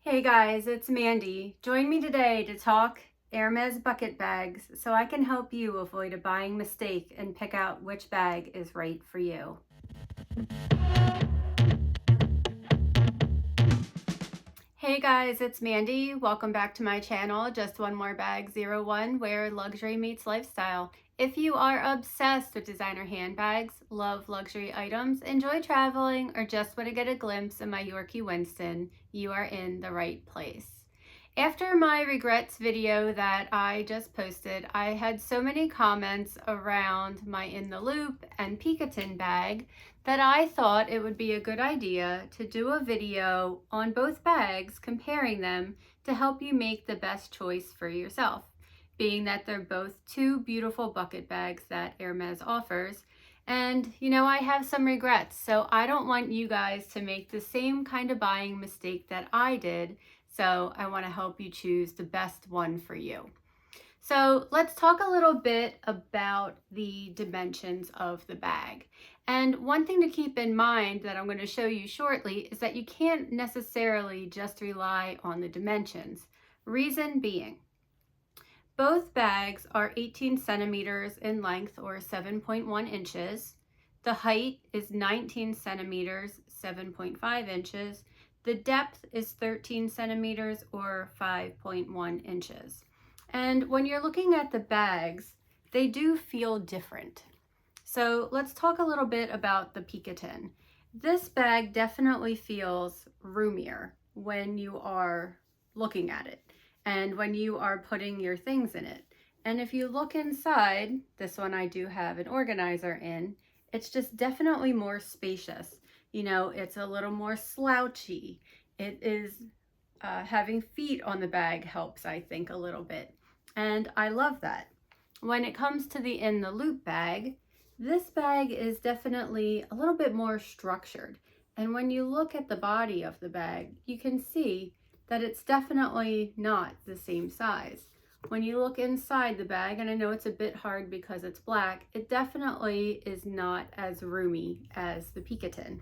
Hey guys, it's Mandy. Join me today to talk Hermès bucket bags so I can help you avoid a buying mistake and pick out which bag is right for you. Hey guys, it's Mandy. Welcome back to my channel, Just One More Bag 01, where luxury meets lifestyle. If you are obsessed with designer handbags, love luxury items, enjoy traveling, or just want to get a glimpse of my Yorkie Winston, you are in the right place. After my regrets video that I just posted, I had so many comments around my In The Loop and Picotin bag that I thought it would be a good idea to do a video on both bags, comparing them to help you make the best choice for yourself, being that they're both two beautiful bucket bags that Hermes offers. And I have some regrets, so I don't want you guys to make the same kind of buying mistake that I did. So I want to help you choose the best one for you. So let's talk a little bit about the dimensions of the bag. And one thing to keep in mind that I'm going to show you shortly is that you can't necessarily just rely on the dimensions. Reason being, both bags are 18 centimeters in length or 7.1 inches. The height is 19 centimeters, 7.5 inches. The depth is 13 centimeters or 5.1 inches. And when you're looking at the bags, they do feel different. So let's talk a little bit about the Picotin. This bag definitely feels roomier when you are looking at it and when you are putting your things in it. And if you look inside, this one I do have an organizer in, it's just definitely more spacious. It's a little more slouchy. It is having feet on the bag helps, I think, a little bit. And I love that. When it comes to the In The Loop bag, this bag is definitely a little bit more structured. And when you look at the body of the bag, you can see that it's definitely not the same size. When you look inside the bag, and I know it's a bit hard because it's black, it definitely is not as roomy as the Picotin.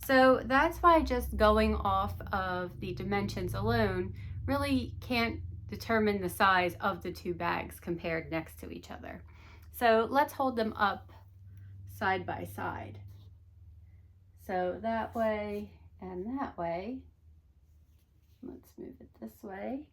So that's why just going off of the dimensions alone really can't determine the size of the two bags compared next to each other. So let's hold them up side by side. So that way and that way. Let's move it this way.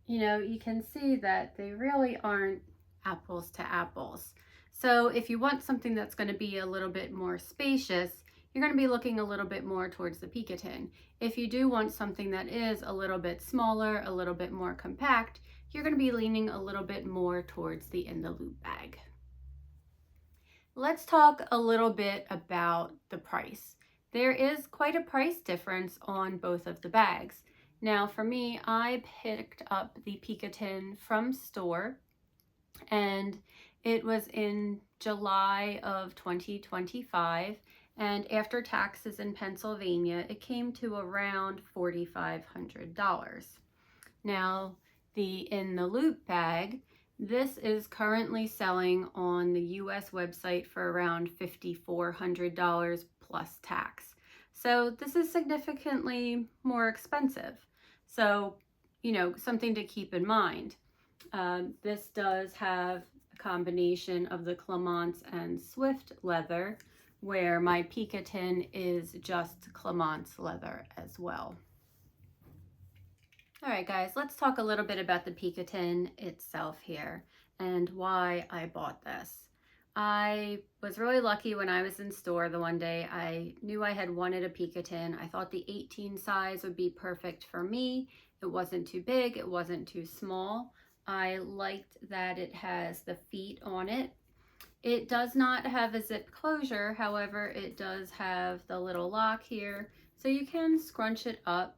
You can see that they really aren't apples to apples. So if you want something that's going to be a little bit more spacious, you're going to be looking a little bit more towards the Picotin. If you do want something that is a little bit smaller, a little bit more compact, you're going to be leaning a little bit more towards the In The Loop bag. Let's talk a little bit about the price. There is quite a price difference on both of the bags. Now for me, I picked up the Picotin from store, and it was in July of 2025, and after taxes in Pennsylvania, it came to around $4,500. Now, the In The Loop bag, this is currently selling on the US website for around $5,400 plus tax. So this is significantly more expensive. So, something to keep in mind. This does have a combination of the Clemence and Swift leather, where my Picotin is just Clemence leather as well. All right, guys, let's talk a little bit about the Picotin itself here and why I bought this. I was really lucky when I was in store the one day. I knew I had wanted a Picotin. I thought the 18 size would be perfect for me. It wasn't too big, it wasn't too small. I liked that it has the feet on it. It does not have a zip closure, however, it does have the little lock here, so you can scrunch it up.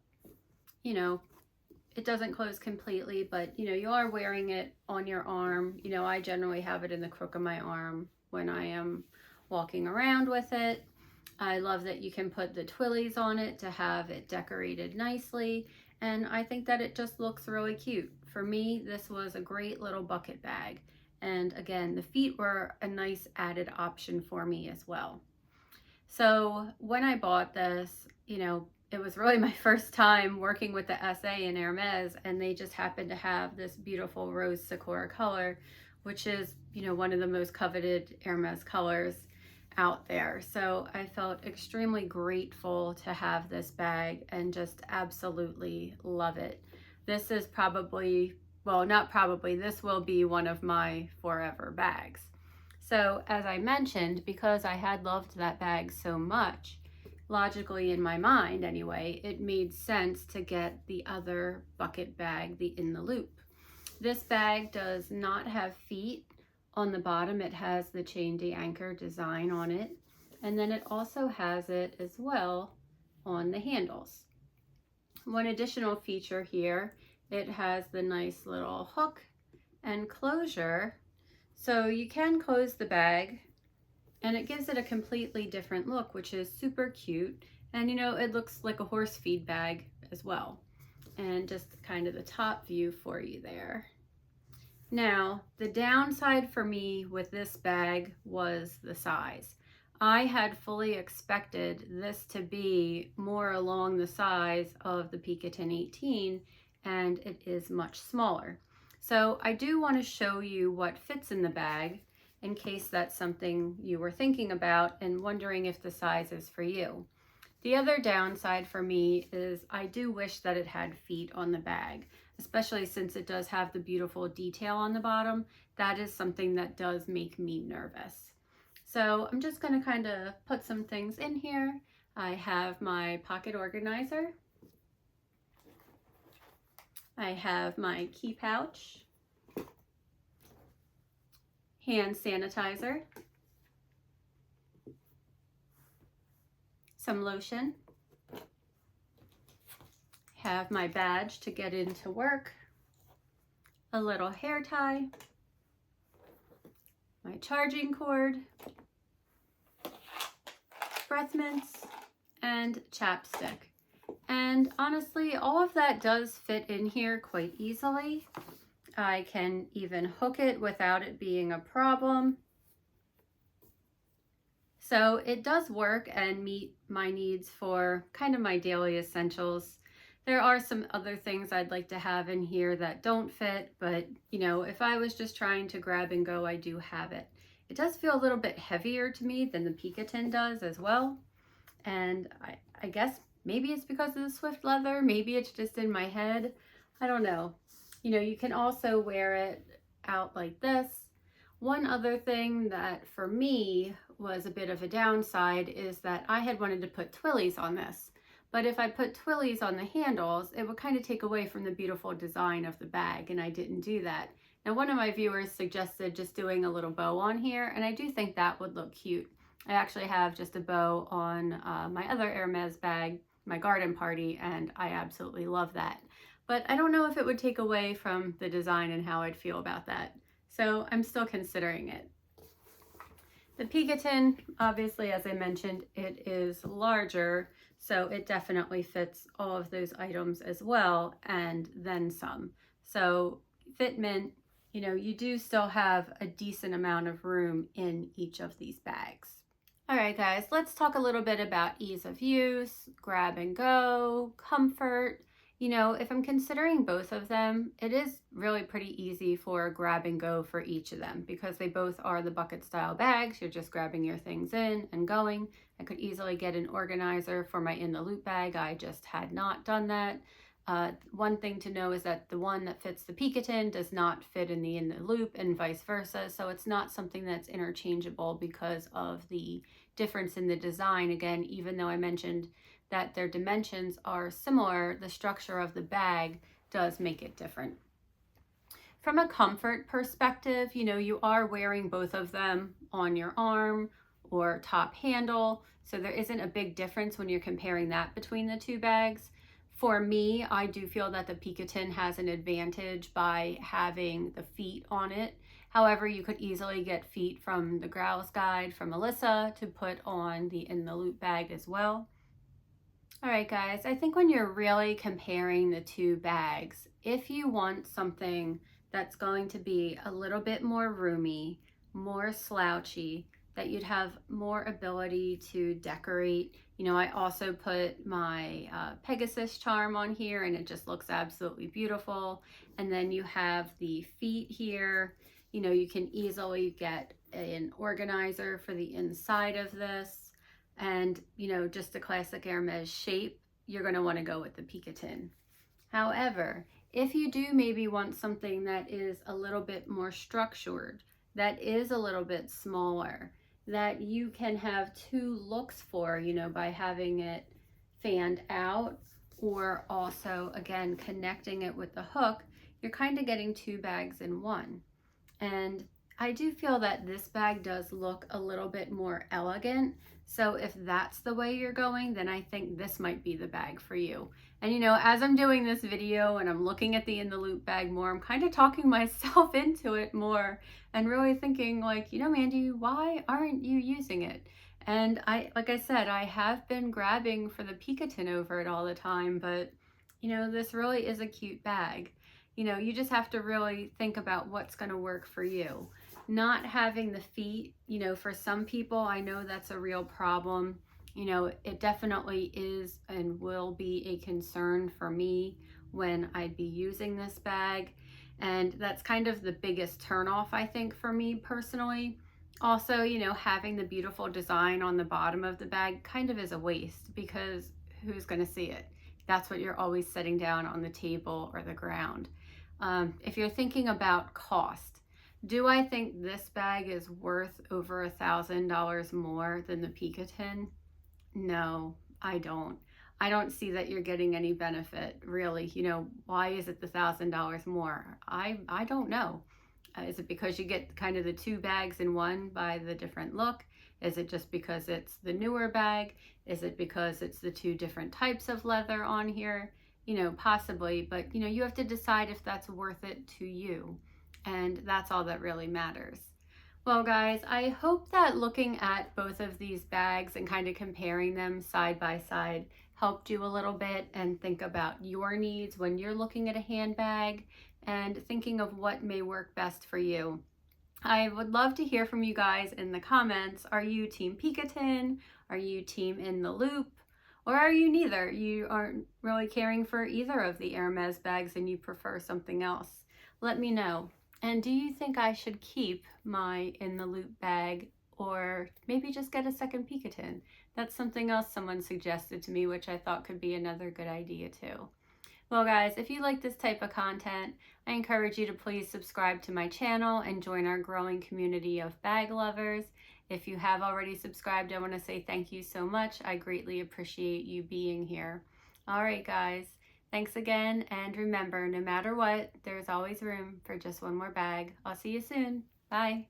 It doesn't close completely, but you are wearing it on your arm. I generally have it in the crook of my arm when I am walking around with it. I love that you can put the twillies on it to have it decorated nicely, and I think that it just looks really cute. For me, this was a great little bucket bag, and again, the feet were a nice added option for me as well. So when I bought this, it was really my first time working with the SA in Hermès, and they just happened to have this beautiful rose Sakura color, which is, you know, one of the most coveted Hermès colors out there. So I felt extremely grateful to have this bag and just absolutely love it. This is probably, well, not probably, this will be one of my forever bags. So as I mentioned, because I had loved that bag so much, logically in my mind anyway, it made sense to get the other bucket bag, the In The Loop. This bag does not have feet on the bottom. It has the chain de-anchor design on it, and then it also has it as well on the handles. One additional feature here, it has the nice little hook and closure, so you can close the bag and it gives it a completely different look, which is super cute. And you know, it looks like a horse feed bag as well. And just kind of the top view for you there. Now, the downside for me with this bag was the size. I had fully expected this to be more along the size of the Picotin 18, and it is much smaller. So I do want to show you what fits in the bag in case that's something you were thinking about and wondering if the size is for you. The other downside for me is I do wish that it had feet on the bag, especially since it does have the beautiful detail on the bottom. That is something that does make me nervous. So I'm just going to kind of put some things in here. I have my pocket organizer. I have my key pouch, hand sanitizer, some lotion, have my badge to get into work, a little hair tie, my charging cord, breath mints, and chapstick. And honestly, all of that does fit in here quite easily. I can even hook it without it being a problem. So it does work and meet my needs for kind of my daily essentials. There are some other things I'd like to have in here that don't fit, but you know, if I was just trying to grab and go, I do have it. It does feel a little bit heavier to me than the Picotin does as well. And I guess maybe it's because of the Swift leather, maybe it's just in my head. I don't know. You know, you can also wear it out like this. One other thing that for me was a bit of a downside is that I had wanted to put twillies on this. But if I put twillies on the handles, it would kind of take away from the beautiful design of the bag, and I didn't do that. Now, one of my viewers suggested just doing a little bow on here, and I do think that would look cute. I actually have just a bow on my other Hermès bag, my garden party, and I absolutely love that. But I don't know if it would take away from the design and how I'd feel about that. So I'm still considering it. The Picotin, obviously, as I mentioned, it is larger, so it definitely fits all of those items as well, and then some. So fitment, you know, you do still have a decent amount of room in each of these bags. All right, guys, let's talk a little bit about ease of use, grab and go, comfort. You know, if I'm considering both of them, it is really pretty easy for grab and go for each of them because they both are the bucket style bags. You're just grabbing your things in and going. I could easily get an organizer for my In The Loop bag. I just had not done that. One thing to know is that the one that fits the Picotin does not fit in the Loop and vice versa. So it's not something that's interchangeable because of the difference in the design. Again, even though I mentioned that their dimensions are similar, the structure of the bag does make it different. From a comfort perspective, you know, you are wearing both of them on your arm or top handle. So there isn't a big difference when you're comparing that between the two bags. For me, I do feel that the Picotin has an advantage by having the feet on it. However, you could easily get feet from the Grouse Guide from Melissa to put on the In The Loop bag as well. All right, guys, I think when you're really comparing the two bags, if you want something that's going to be a little bit more roomy, more slouchy, that you'd have more ability to decorate. You know, I also put my Pegasus charm on here and it just looks absolutely beautiful. And then you have the feet here. You know, you can easily get an organizer for the inside of this. And, you know, just a classic Hermes shape, you're going to want to go with the Picotin. However, if you do maybe want something that is a little bit more structured, that is a little bit smaller, that you can have two looks for, you know, by having it fanned out or also, again, connecting it with the hook, you're kind of getting two bags in one. And I do feel that this bag does look a little bit more elegant. So if that's the way you're going, then I think this might be the bag for you. And you know, as I'm doing this video and I'm looking at the In The Loop bag more, I'm kind of talking myself into it more and really thinking like, you know, Mandy, why aren't you using it? And like I said, I have been grabbing for the Picotin over it all the time, but you know, this really is a cute bag. You know, you just have to really think about what's going to work for you. Not having the feet, you know, for some people, I know that's a real problem. You know, it definitely is and will be a concern for me when I'd be using this bag. And that's kind of the biggest turnoff, I think, for me personally. Also, you know, having the beautiful design on the bottom of the bag kind of is a waste because who's going to see it? That's what you're always setting down on the table or the ground. If you're thinking about cost, do I think this bag is worth over $1,000 more than the Picotin? No, I don't. I don't see that you're getting any benefit, really. You know, why is it the $1,000 more? I don't know. Is it because you get kind of the two bags in one by the different look? Is it just because it's the newer bag? Is it because it's the two different types of leather on here? You know, possibly, but you know, you have to decide if that's worth it to you. And that's all that really matters. Well, guys, I hope that looking at both of these bags and kind of comparing them side by side helped you a little bit and think about your needs when you're looking at a handbag and thinking of what may work best for you. I would love to hear from you guys in the comments. Are you team Picotin? Are you team In The Loop? Or are you neither? You aren't really caring for either of the Hermes bags and you prefer something else? Let me know. And do you think I should keep my In The Loop bag or maybe just get a second Picotin? That's something else someone suggested to me, which I thought could be another good idea too. Well guys, if you like this type of content, I encourage you to please subscribe to my channel and join our growing community of bag lovers. If you have already subscribed, I want to say thank you so much. I greatly appreciate you being here. All right guys, thanks again, and remember, no matter what, there's always room for just one more bag. I'll see you soon. Bye.